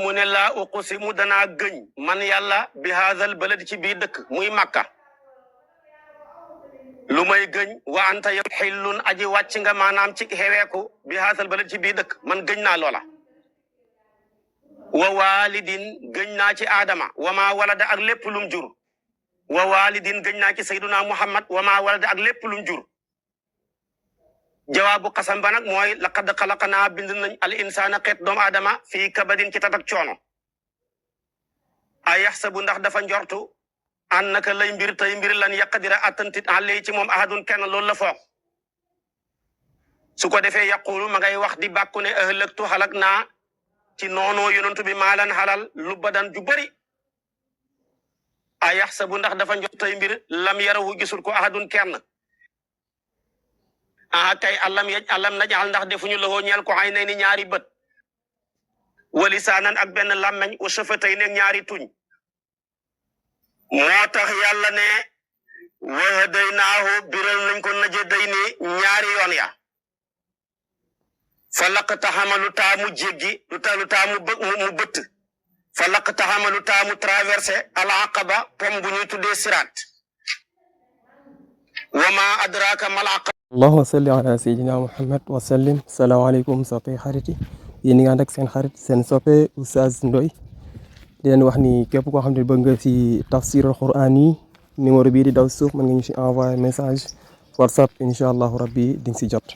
mu ne laa uqsimu danaa gëñ man yàlla bi haazal balad ci biir dëkk muy Makka lu may gëñ wa anta yow xillun aji wàcc nga maanaam ci xeweeku bi haazal balad ci biir dëkk man gëñ naa loola wa walidin gëñ naa ci Adama wa maa walada ak lépp lum jur wa walidin gëñ naa ci sayduna Muhammad wa maa walada ak lépp lum jur jawaabu xasam ba nag mooy laqad xalaqnaa bind nañ al insaana xeet doomu aadama fii kabadin ci tatak coono a yaxsabu ndax dafa njortu an naka lay mbir tey mbir lan yaqdira attantit alay ci moom ahadun kenn loolu la foog su ko defee yaqulu ma ngay wax di bàkku ne ahlaktu xalak naa ci noonoo yonantu bi maalan xalal lu badan ju bëri a yaxsabu ndax dafa njortu tey mbir lam yarahu gisul ko ahadun kenn kay alam najaal ndax defuñu loxo ñeel ko ay nay ni ñaari bët walisaanan ak benn làmmeñ wa shafatay ne ñaari tuñ moo tax yàlla ne wa hadaynaahu biral nañ ko naje day ni ñaari yoon ya fa laqtaxama lu taamu jéggi lu taamu mu bëtt fa laqtaxama lu taamu traversé al aqaba pom bu ñuy tuddee siraat wa ma adraka mal aqaba allahumma salli ala sayyidina muhammad wa sallim salaamaaleykum soppe xarit yi yéen ñi nga ànd ak seen xarit seen soppe Oustaz Ndoye di leen wax ni képp koo xam ne bëgg nga ci tafsirul quran yi numéro bii di daw suuf mën nga ñu ci envoyer message whatsapp incha allahu rabbi di nga ci jot